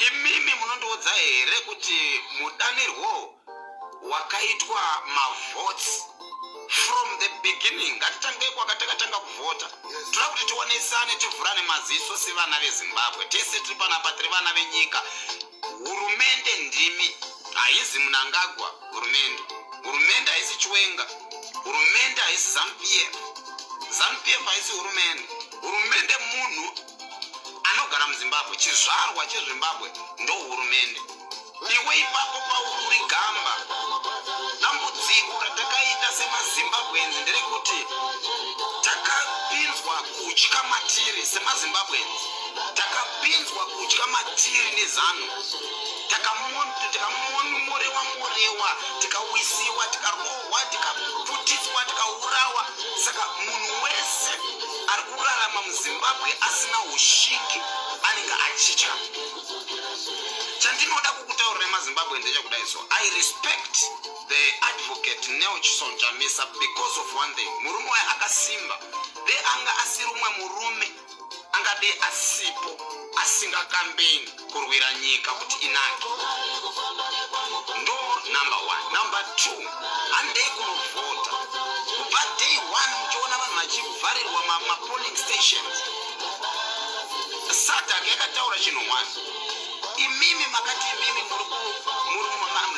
imimi munondoudza here kuti mudanirwo wakaitwa mavotes from the beginning. Ngatitange kwakatakatanga kuvhota. Toda kuti tionesane tivhurane maziso sevana veZimbabwe. Tese tiri panapa tiri vana venyika. Hurumende ndimi, haizi Mnangagwa hurumende. Hurumende haisi Chiwenga. Hurumende haisi Zanupf. Zanupf haisi hurumende. Hurumende munhu anogara muZimbabwe. Chizvarwa cheZimbabwe ndo hurumende. Iwe ipapo pauri gamba. Dambudziko ratakaita semaZimbabwenzi nderekuti takapinzwa kutya matiri semaZimbabwenzi. Takapinzwa kutya matiri neZANU. Takamorewa, tikawisiwa, tikarohwa, tikaputitswa, tikaurawa. Saka munhu wese ari kurarama muZimbabwe asina ushingi anenge achitya. Chandinoda kukutaurira maZimbabwe ndechekudai so. I respect the advocate Nelson Chamisa because of one thing. Murume waye akasimba. De anga asiri umwe murume angade asipo asinga campaign kurwira nyika kuti inake. Ndo number 1. Number 2, ande kunovhota. Kubva day 1 muchiona vanhu vachivharirwa polling stations. Sadak yakataura chinhu 1. Imimi makati imimi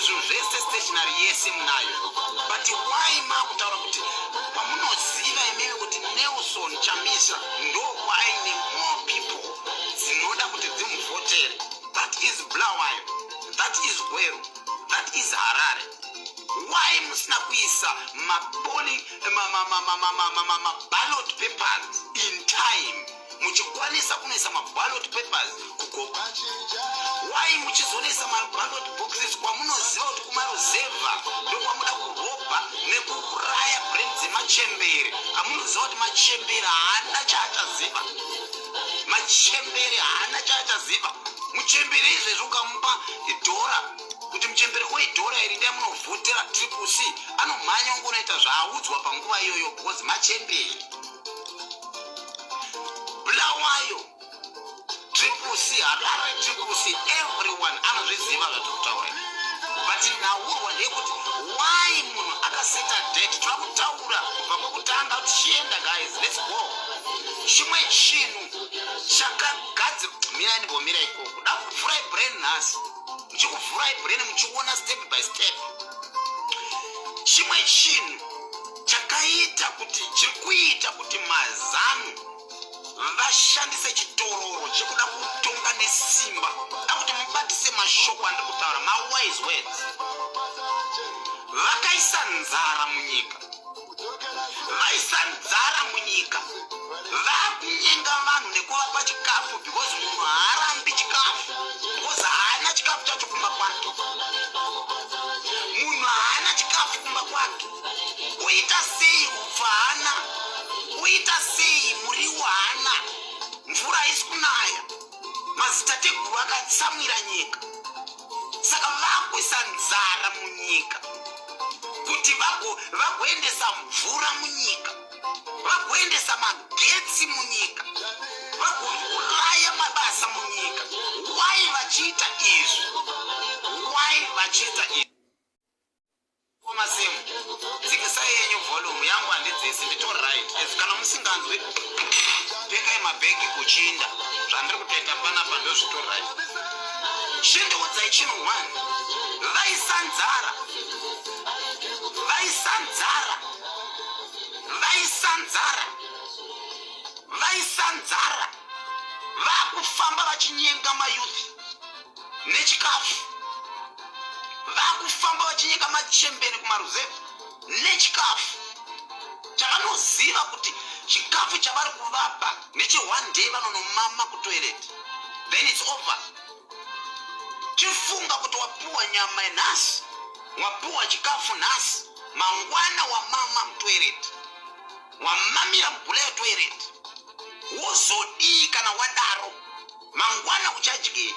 zvinhu zvese stationary yese munayo. But why makutaura kuti pamunoziva imimi kuti Nelson Chamisa ndo waine more people dzinoda kuti dzimuvhotere. That is Bulawayo. That is Gweru. That is Harare. Why musina kuisa ballot papers in time? Muchikwanisa kunoisa ballot papers kugopa. Why muchizonesa ballot boxes kwamunoziva kuti kumaruzeva ndokwamuda kuropa nekuuraya brand dzemachembere. Amunoziva kuti machembere haana chaachaziva. Machembere haana chaachaziva. Muchembere izvezvo ukamupa dhora kuti muchembere weidhora iri ndiye munovhotera triple C anomhanya ungonoita zvaaudzwa panguva iyoyo because machembere. Bulawayo triple C, Harare triple C, everyone anozviziva zvatirikutaura. But naurwa ndeyekuti why munhu akaseta date. Toda kutaura kubva kwekutanga kuti chienda guys, let's go. Chimwe chinhu chakagadzirwa mira ndimbomira ikoko. Da kuvhura brain nhasi. Muchikuvhura brain muchiona step by step. Chimwe chinhu chakaita kuti chirikuita kuti maZANU vashandise chitororo chekuda kutonga nesimba. Da kuti mubatise mashoko andiri kutaura, wise words. Vakaisa nzara munyika. Vaisa nzara munyika. Vakunyenga vanhu nekuvapa chikafu because munhu haarambi chikafu. Because haana chikafu chacho kumba kwake. Munhu haana chikafu kumba kwake. Uita sei upfa haana? Uita sei muriwo haana? Mvura haisi kunaya. Madzitateguru akatsamwira nyika. Saka vakuisa nzara munyika kuti vagoendesa mvura munyika, vagoendesa magetsi munyika, vagouraya mabasa munyika. Why vachiita izvi? Why vachiita izvi? Komasemu dzikisai yenyu volume yangu handidzisi ndito right. As kana musinganzwi pekai mabhegi kuchinda. Zvandiri kutoita panapa ndo zvito right. Chindiudzai chinhu 1. Vaisa nzara. Vaisa nzara. Vaisa nzara. Vaisa nzara. Vakufamba vachinyenga mayuthi nechikafu. Vakufamba vachinyenga machembere kumaruzevha nechikafu. Chavanoziva kuti chikafu chavari kuvapa neche one day vanonomama kutoilet. Then it's over. Chifunga kuti wapuwa nyama nhasi, wapuwa chikafu nhasi, mangwana wamama mutoilet, wamamira mvula yetoilet. Wozodii kana wadaro mangwana uchadye.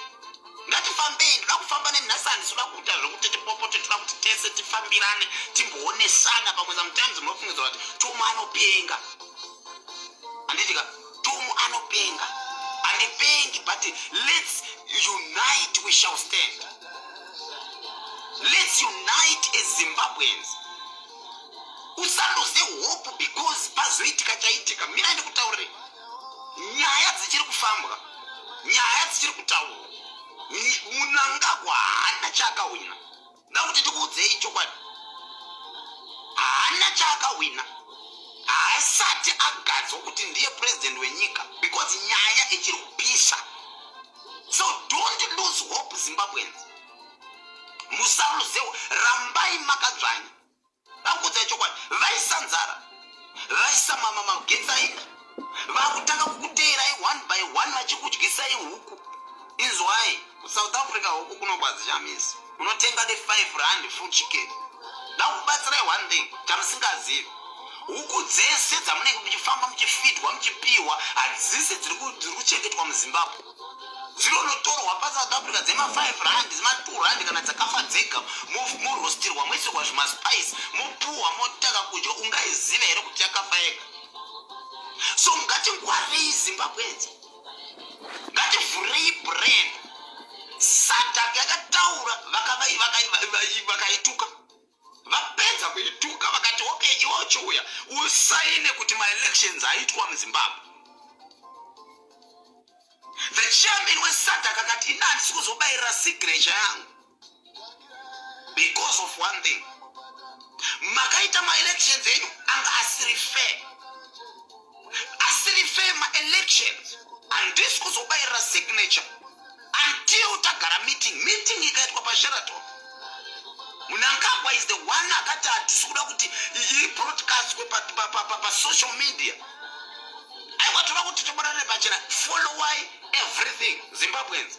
Ngatifambei, ndoda kufamba nenhasani, soda kuita zvokuti tipopote, toda kuti tese tifambirane, timboonesana pamwe. Sometimes munofungidzwa kuti Tomu anopenga. Anditika Tomu anopenga. handipengi, but let's unite, we shall stand. Let's unite as Zimbabweans. Usandoze hope because pazoitika chaitika. Mina ndikutaurire nyaya dzichiri kufambwa, nyaya dzichiri kutaurwa. Mnangagwa haana chaakawina. Ndakuti ndikuudzei chokwadi, haana chaakawina. Haasati agadzwa kuti ndiye president wenyika because nyaya ichiri kupisa. So don't lose hope, Zimbabweans. Musaruzewo, rambai makadzvanya. Ndakuudzai chokwadi, vaisa nzara, vaisa magetsi aina, vakutanga kukuteerai one by one vachikudyisai huku. Inzwai, South Africa huku kunokwadzi chamisi. Unotenga ne R5 full chicken. Ndakubatsirai one thing, chamusingazivi. Huku dzese dzamunenge muchifamba muchifidwa muchipiwa hadzisi dziri kuchengetwa muZimbabwe. Dzinonotorwa paSouth Africa dzema R5, dzema R2 kana dzakafa dzega, morostirwa moisirwa zvimaspice, mopuhwa motaka kudya, ungaiziva here kuti yakafa yega. So ngatingwarei Zimbabweans, ngativhurei brand. SADC yakataura vakaituka, vapedza kuituka vakati okay, iwo chiuya usaine kuti ma-elections aitwa muZimbabwe. The chairman weSADC akati ina handisi kuzobayira signature yangu because of one thing. Makaita ma-elections enyu anga asiri fair, ma-elections handisi kuzobayira signature until tagara meeting ikaitwa paSheraton. Mnangagwa is the one akati hatisi kuda kuti broadcast pa social media. Aiwatova kuti toborane pachena, follow everything Zimbabweans.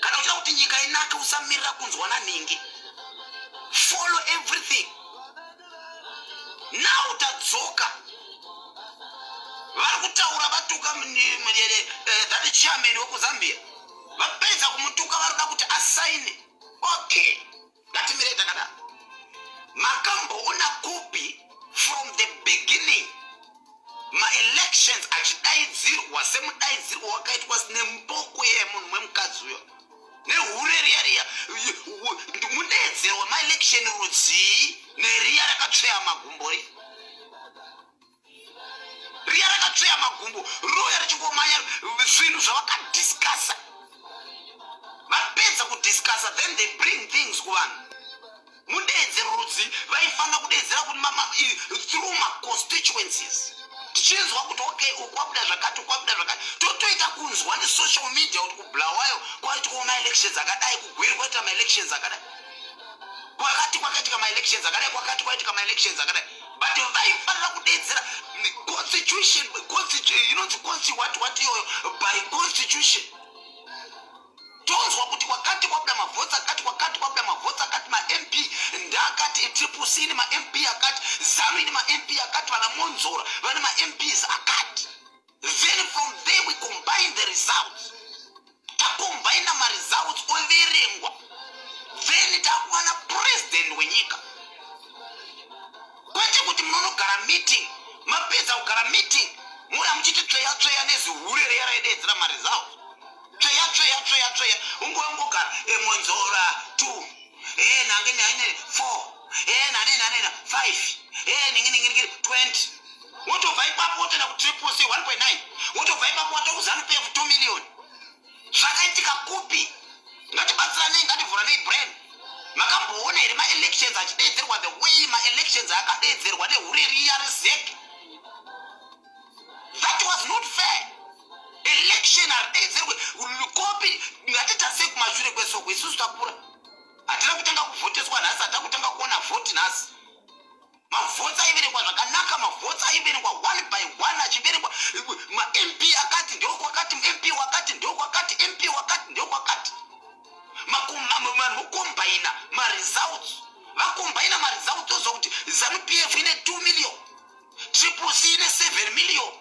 Kana uchida kuti nyika inake usamirira kunzwana ningi. Follow everything. Now tadzoka. Vari kutaura vatuka that chairman wekuZambia. Vapedza kumutuka varuda kuti asaine. Okay. Ngatimire takada. Makamboona kupi from the beginning. Ma-elections achidaidzirwa semudaidzirwa wakaitwa nemboko yemunhu wemukadzi uyo. Nehureriya mudeedzerwa ma-election rudzii neriya rakatsveya magumbori. Riya rakatsveya magumbo roya richingomanya zvinhu zvavakadiscassa. Vapedza kudiscassa, then they bring things kuvanhu. Mudeedzero rudzi vaifana kudeedzera kuti through ma-constituencies. Tichinzwa kuti okay, ukwabuda zvakati, ukwabuda zvakati. Totoita kunzwa ne-social media kuti kubulawayo kwaitwa ma-elections akadai, kugwiri kwaita ma-elections akadai. Kwakaitika ma-elections akadai, kwakati kwaitika ma-elections akadai. But vaifanira kudeedzera constitution, by constitution. Tonzwa kuti kwakati kwabuda mavhotsi akati, kwakati kwabuda mavhotsi akati, ma-MP ndakati, ZEC ine ma-MP akati, ZANU ine ma-MP akati, vana Monzora vane ma-MPs akati. Then from there we combine the results. Tacombine ma-results overengwa. Then takuwana president wenyika. Kwete kuti munogara meeting, mapedza kugara meeting, muna muchiti tsveya nezihurere raidedzera ma-results. Tsveya ungogara Monzora 2, nange 4, nane 5, ningi 20. Wotobva ipapo wotenda ku ZEC 1.9, wotobva ipapo watoku ZANUPF 2 million. Zvakaitika kupi? Ngatibatsiranei, ngativhuranei brain. Makamboona here ma-elections achideedzerwa the way ma-elections akadeedzerwa nehureriya reZEC. That was not fair. Election adeedzerwe kopi. Ngatitase kumashure kwesoko isusu takura. Hatina kutanga kuvhoteswa nhasi, hatina kutanga kuona vote nhasi. Mavhotsi aiverekwa zvakanaka, mavhotsi aiverekwa one by one achiverekwa. Ma-MP akati ndio kwakati, MP wakati ndio kwakati, MP wakati ndio kwakati. Mukombaina ma-results. Vakombaina ma-results ozokuti ZANUPF ine 2 million, ZEC ine 7 million.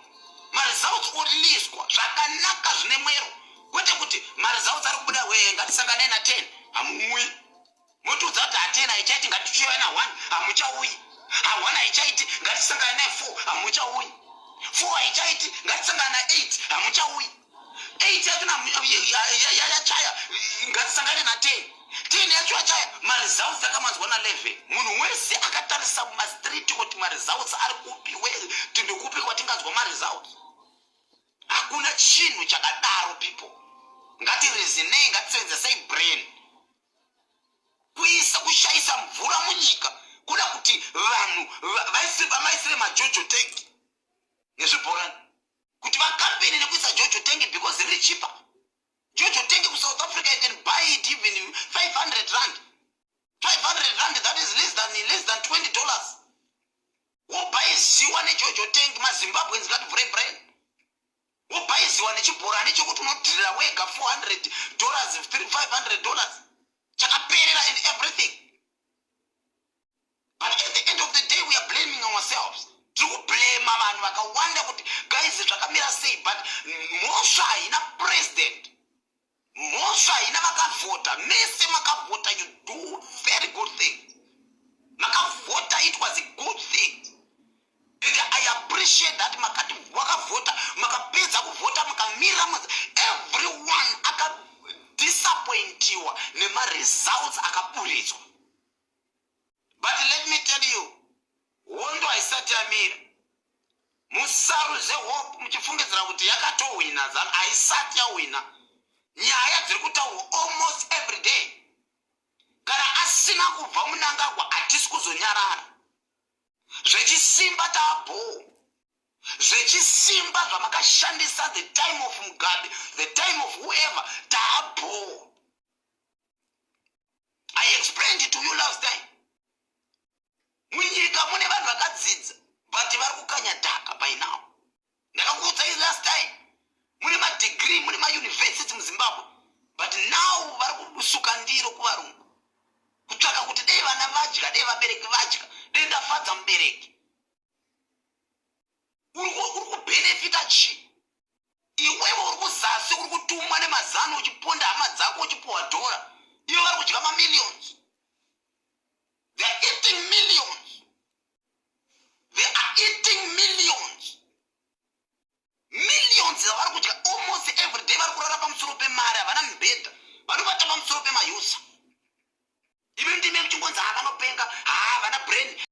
Ma-results oriliswa zvakanaka zvine mwero. Kwete kuti ma-results ari kubuda ngatisangane na 10 hamui. Motudza kuti ha10 haichaiti ngatichiva na 1 hamuchauyi. Ha1 haichaiti ngatisangane na 4 hamuchauyi. 4 haichaiti ngatisangane na 8 hamuchauyi. 8 yacho yachaya ngatisangane na 10 yacho yachaya maresults akamanzwa na 11 munhu wese akatarisa mumastreet kuti maresults ari kupi tindikupi kwatingazwa maresults hakuna chinhu chakadaro people ngatirezinei ngatisenzesei brain kuisa kushayisa mvura munyika kuda kuti vanhu vamaisire majojo tank nezvibhorani kuti vakambeni nekuisa jojo tank because riri cheaper. Jojo tank ku South Africa you can buy it even 500 rand. 500 rand, that is less than $20. Wobuy ziwa ne jojo tank ma Zimbabweans got very brain. Wobuy ziwa ne chibhorani chokuti unodhirira wega $400, $500. Chakaperera in everything. But at the end of the day we are blaming ourselves. To blame vanhu vakawanda kuti guys zvakamira sei, but mhosva haina president, mhosva haina vakavhota. Mese makavhota, you do very good thing. Makavhota, it was a good thing. And I appreciate that makati wakavhota, makapedza kuvhota, makamira everyone akadisappointiwa nemaresults akapuridzwa. But let me tell you, wondo haisati yamira. Musaruze hope muchifungidzira kuti yakatowina zanu, haisati yawina. Nyaya dziri kutaurwa almost every day. Kana asina kubva Mnangagwa hatisi kuzonyarara. Zvechisimba taabho. Zvechisimba zvamakashandisa the time of Mugabe, the time of whoever, taabho. I explained it to you last time. Munyika mune vanhu vakadzidza but vari kukanya dhaka by now. Ndakakuudza iyi last time. Mune madegree, mune mauniversity muZimbabwe, but now vari kusuka ndiro kuvarungu kutsvaka kuti dei vana vadya, dei vabereki vadya, dei ndafadza mubereki. Uri kubenefita chi? Iwewe uri kuzasi, uri kutumwa nemazano uchiponda hama dzako uchipuwa dhora. Iwe vari kudya mamillions. They are eating millions. They are eating millions. Millions vari kudya almost every day. Vari kurara pamusoro pemari, havana mibhedha, vanobata pamusoro pemayusa. Ive ndime muchingonzi havanopenga, havana brain.